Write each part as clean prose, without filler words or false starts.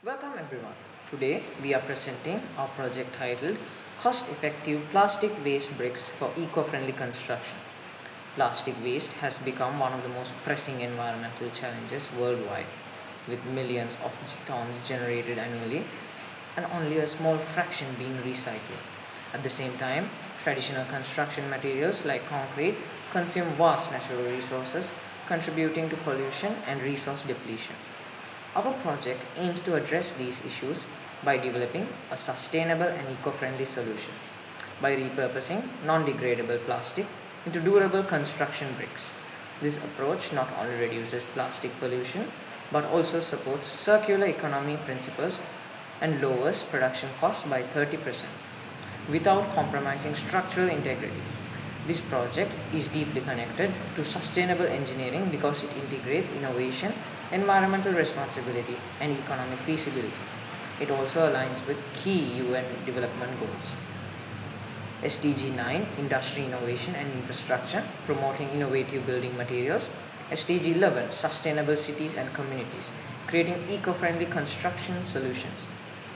Welcome everyone. Today we are presenting our project titled Cost Effective Plastic Waste Bricks for Eco-Friendly Construction. Plastic waste has become one of the most pressing environmental challenges worldwide, with millions of tons generated annually and only a small fraction being recycled. At the same time, traditional construction materials like concrete consume vast natural resources, contributing to pollution and resource depletion. Our project aims to address these issues by developing a sustainable and eco-friendly solution by repurposing non-degradable plastic into durable construction bricks. This approach not only reduces plastic pollution but also supports circular economy principles and lowers production costs by 30% without compromising structural integrity. This project is deeply connected to sustainable engineering because it integrates innovation, environmental responsibility, and economic feasibility. It also aligns with key UN development goals. SDG 9 Industry Innovation and Infrastructure, promoting innovative building materials. SDG 11 Sustainable Cities and Communities, creating eco-friendly construction solutions.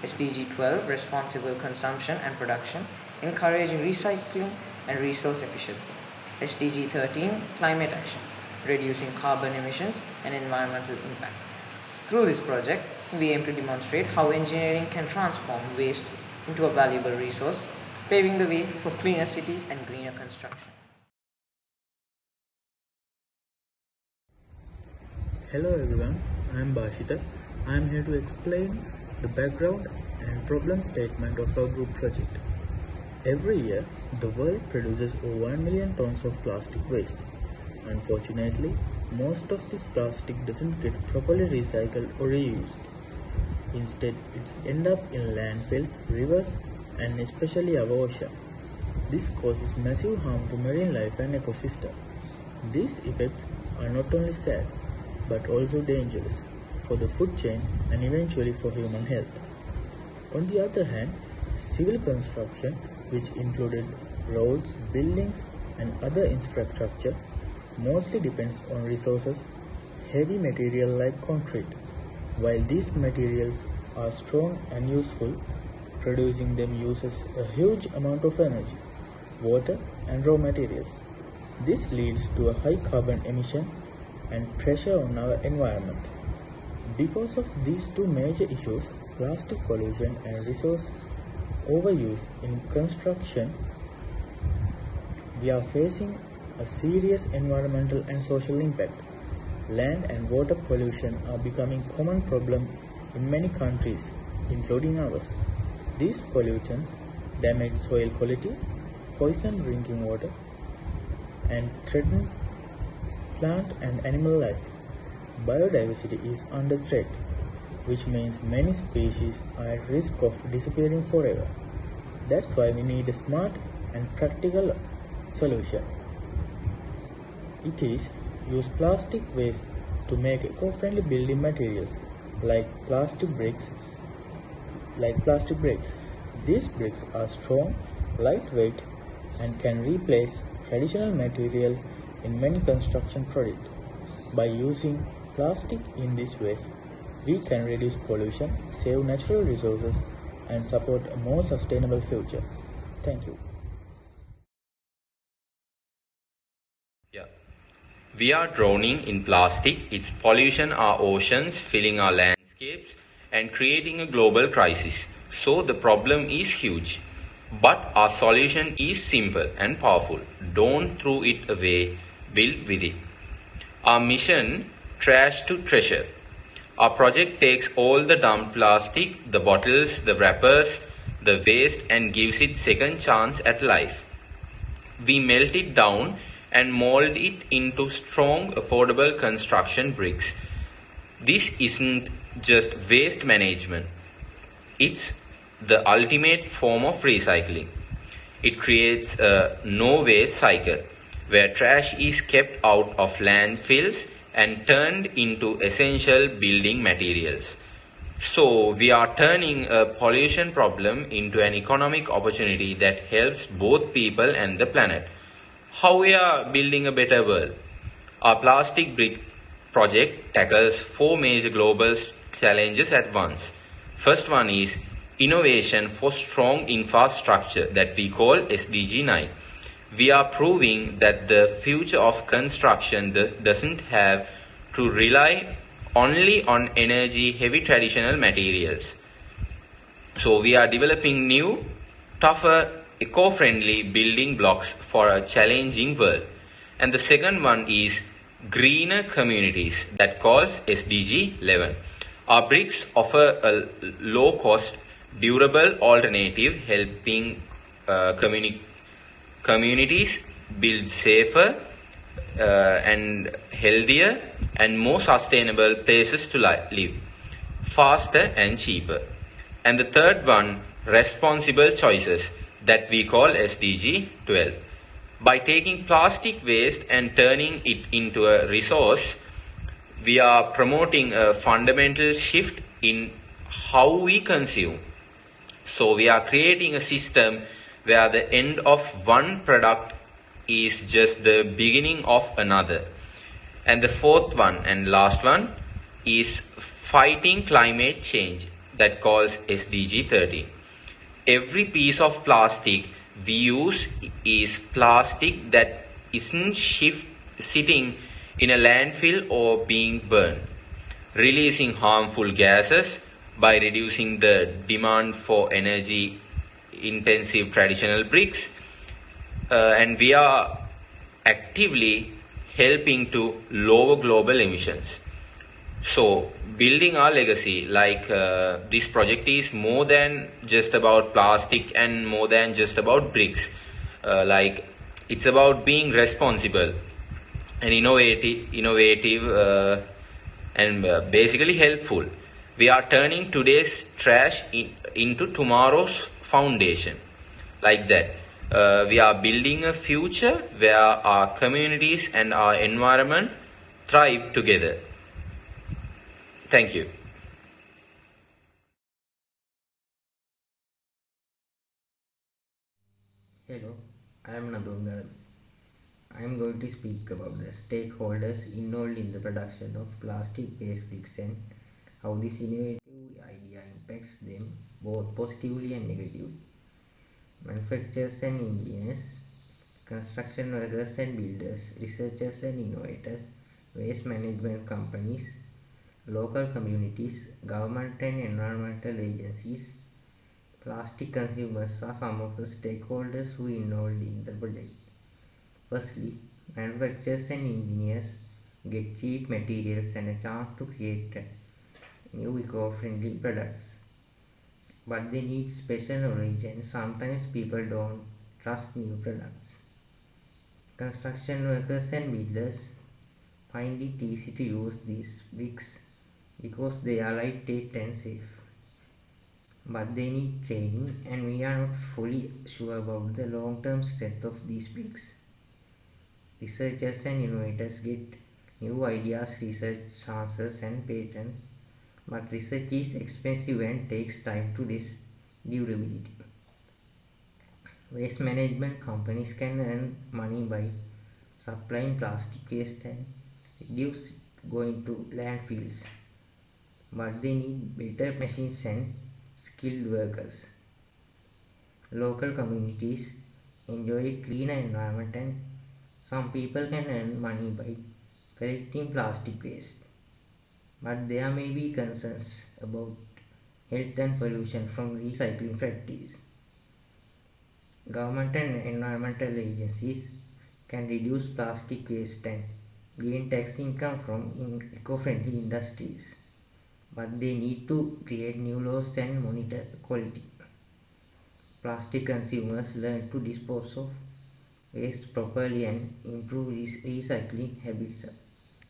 SDG 12 Responsible Consumption and Production, encouraging recycling and resource efficiency. SDG 13 Climate Action, reducing carbon emissions and environmental impact. Through this project, we aim to demonstrate how engineering can transform waste into a valuable resource, paving the way for cleaner cities and greener construction. Hello everyone, I am Bashita. I am here to explain the background and problem statement of our group project. Every year, the world produces over 1 million tons of plastic waste. Unfortunately, most of this plastic doesn't get properly recycled or reused. Instead, it's end up in landfills, rivers, and especially our ocean. This causes massive harm to marine life and ecosystem. These effects are not only sad, but also dangerous for the food chain and eventually for human health. On the other hand, civil construction, which included roads, buildings, and other infrastructure, mostly depends on resources, heavy material like concrete. While these materials are strong and useful, producing them uses a huge amount of energy, water, and raw materials. This leads to a high carbon emission and pressure on our environment. Because of these two major issues, plastic pollution and resource overuse in construction, we are facing a serious environmental and social impact. Land and water pollution are becoming common problem in many countries, including ours. These pollutants damage soil quality, poison drinking water, and threaten plant and animal life. Biodiversity is under threat, which means many species are at risk of disappearing forever. That's why we need a smart and practical solution. It is use plastic waste to make eco-friendly building materials like plastic bricks. These bricks are strong, lightweight, and can replace traditional material in many construction projects. By using plastic in this way, we can reduce pollution, save natural resources, and support a more sustainable future. Thank you. We are drowning in plastic, its pollution our oceans, filling our landscapes, and creating a global crisis. So the problem is huge. But our solution is simple and powerful. Don't throw it away, build with it. Our mission, trash to treasure. Our project takes all the dumped plastic, the bottles, the wrappers, the waste, and gives it second chance at life. We melt it down and mold it into strong, affordable construction bricks. This isn't just waste management. It's the ultimate form of recycling. It creates a no-waste cycle where trash is kept out of landfills and turned into essential building materials. So we are turning a pollution problem into an economic opportunity that helps both people and the planet. How we are building a better world? Our plastic brick project tackles 4 major global challenges at once. First one is innovation for strong infrastructure that we call SDG 9. We are proving that the future of construction doesn't have to rely only on energy heavy traditional materials. So we are developing new, tougher, eco-friendly building blocks for a challenging world. And the second one is greener communities that calls SDG 11. Our bricks offer a low-cost, durable alternative helping communities build safer and healthier and more sustainable places to live, faster and cheaper. And the third one, responsible choices that we call SDG 12. By taking plastic waste and turning it into a resource, we are promoting a fundamental shift in how we consume. So we are creating a system where the end of one product is just the beginning of another. And the fourth one and last one is fighting climate change that calls SDG 13. Every piece of plastic we use is plastic that isn't sitting in a landfill or being burned, releasing harmful gases by reducing the demand for energy intensive traditional bricks, and we are actively helping to lower global emissions. So building our legacy, this project is more than just about plastic and more than just about bricks. It's about being responsible and innovative and basically helpful. We are turning today's trash into tomorrow's foundation. Like that, we are building a future where our communities and our environment thrive together. Thank you. Hello, I am Nadungaran. I am going to speak about the stakeholders involved in the production of plastic-based bricks and how this innovative idea impacts them both positively and negatively. Manufacturers and engineers, construction workers and builders, researchers and innovators, waste management companies, local communities, government and environmental agencies, plastic consumers are some of the stakeholders who involved in the project. Firstly, manufacturers and engineers get cheap materials and a chance to create new eco-friendly products. But they need special knowledge and sometimes people don't trust new products. Construction workers and builders find it easy to use these bricks because they are lightweight and safe. But they need training and we are not fully sure about the long-term strength of these bricks. Researchers and innovators get new ideas, research chances and patents, but research is expensive and takes time to test durability. Waste management companies can earn money by supplying plastic waste and reduce it going to landfills, but they need better machines and skilled workers. Local communities enjoy a cleaner environment and some people can earn money by collecting plastic waste, but there may be concerns about health and pollution from recycling factories. Government and environmental agencies can reduce plastic waste and gain tax income from eco-friendly industries, but they need to create new laws and monitor quality. Plastic consumers learn to dispose of waste properly and improve recycling habits,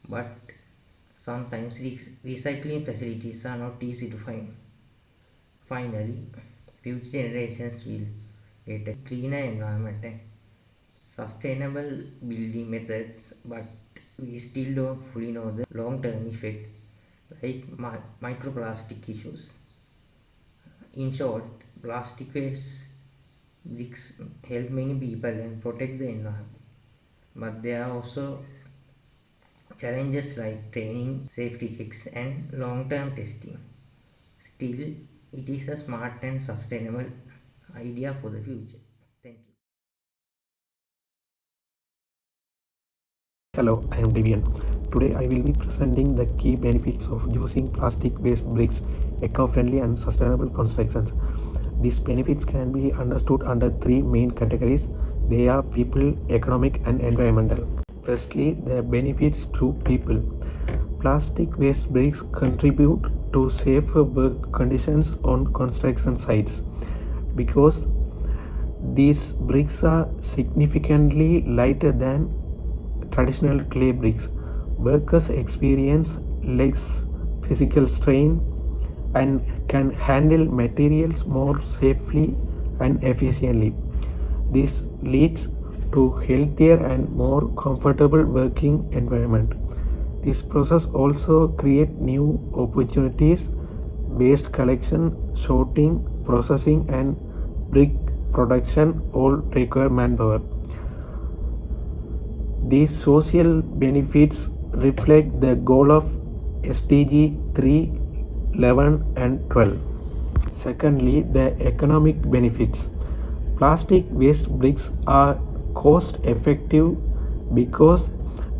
but sometimes recycling facilities are not easy to find. Finally, future generations will get a cleaner environment and sustainable building methods, but we still don't fully know the long-term effects like microplastic issues. In short, plastic waste bricks help many people and protect the environment, but there are also challenges like training, safety checks and long-term testing. Still, It is a smart and sustainable idea for the future. Thank you. Hello, I am Devian. Today I will be presenting the key benefits of using plastic-based bricks, eco-friendly and sustainable constructions. These benefits can be understood under three main categories. They are people, economic and environmental. Firstly, the benefits to people. Plastic-based bricks contribute to safer work conditions on construction sites because these bricks are significantly lighter than traditional clay bricks. Workers experience less physical strain and can handle materials more safely and efficiently. This leads to healthier and more comfortable working environment. This process also creates new opportunities. Waste collection, sorting, processing and brick production all require manpower. These social benefits reflect the goal of SDG 3, 11 and 12. Secondly, the economic benefits. Plastic waste bricks are cost effective because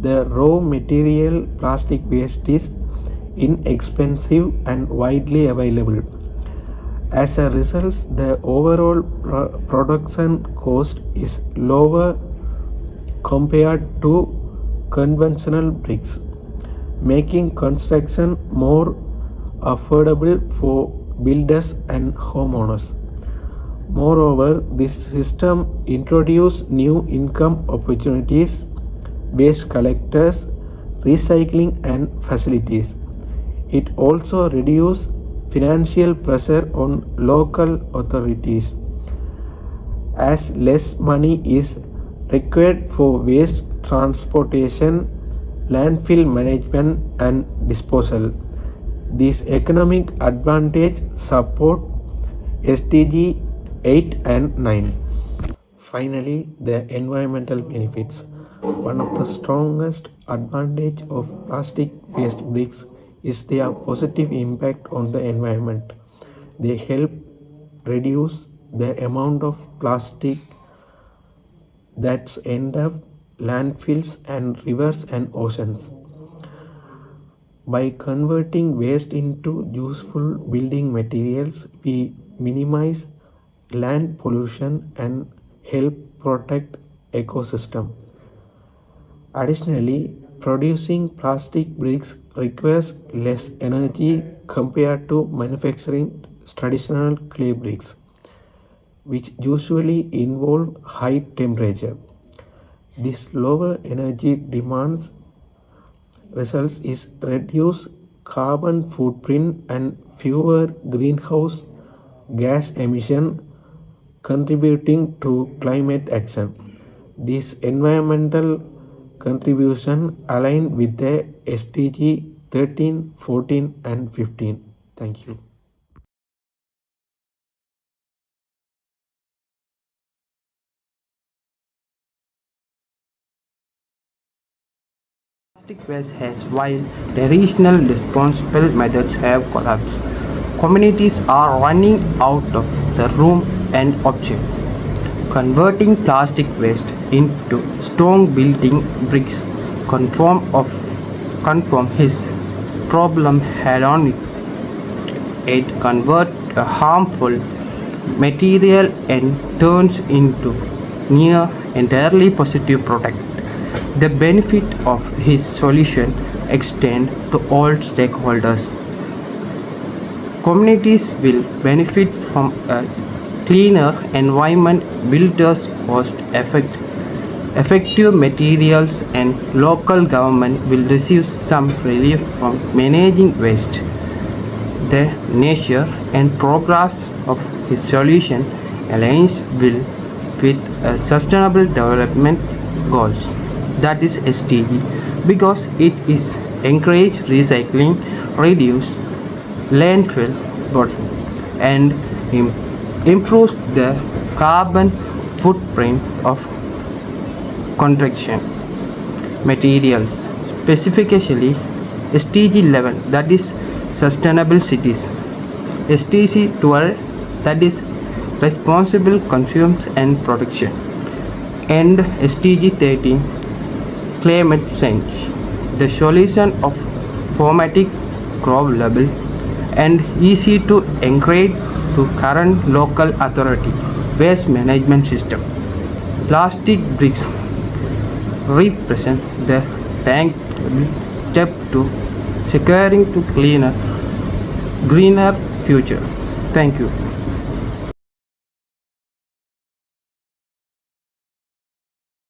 the raw material plastic waste is inexpensive and widely available. As a result, the overall production cost is lower compared to conventional bricks, making construction more affordable for builders and homeowners. Moreover, this system introduces new income opportunities, waste collectors, recycling and facilities. It also reduces financial pressure on local authorities as less money is required for waste transportation, landfill management and disposal. These economic advantages support SDG 8 and 9. Finally, the environmental benefits. One of the strongest advantages of plastic waste bricks is their positive impact on the environment. They help reduce the amount of plastic that end up landfills and rivers and oceans. By converting waste into useful building materials, we minimize land pollution and help protect ecosystem. Additionally, producing plastic bricks requires less energy compared to manufacturing traditional clay bricks, which usually involve high temperature. This lower energy demands results is reduced carbon footprint and fewer greenhouse gas emission contributing to climate action. This environmental contribution align with the SDG 13, 14 and 15. Thank you. Plastic waste has while traditional responsible methods have collapsed. Communities are running out of the room and object. Converting plastic waste into strong building bricks conform his problem head on. It converts a harmful material and turns into near entirely positive product. The benefit of his solution extend to all stakeholders. Communities will benefit from a cleaner environment, builders cost effective materials and local government will receive some relief from managing waste. The nature and progress of his solution aligns with sustainable development goals, that is SDG, because it is encourage recycling, reduce landfill burden, and improves the carbon footprint of construction materials, specifically SDG 11, that is sustainable cities. SDG 12, that is responsible consumption and production, and SDG 13, climate change. The solution of formatting scrollable and easy to integrate to current local authority waste management system. Plastic bricks represent the tangible step to securing to cleaner, greener future. Thank you.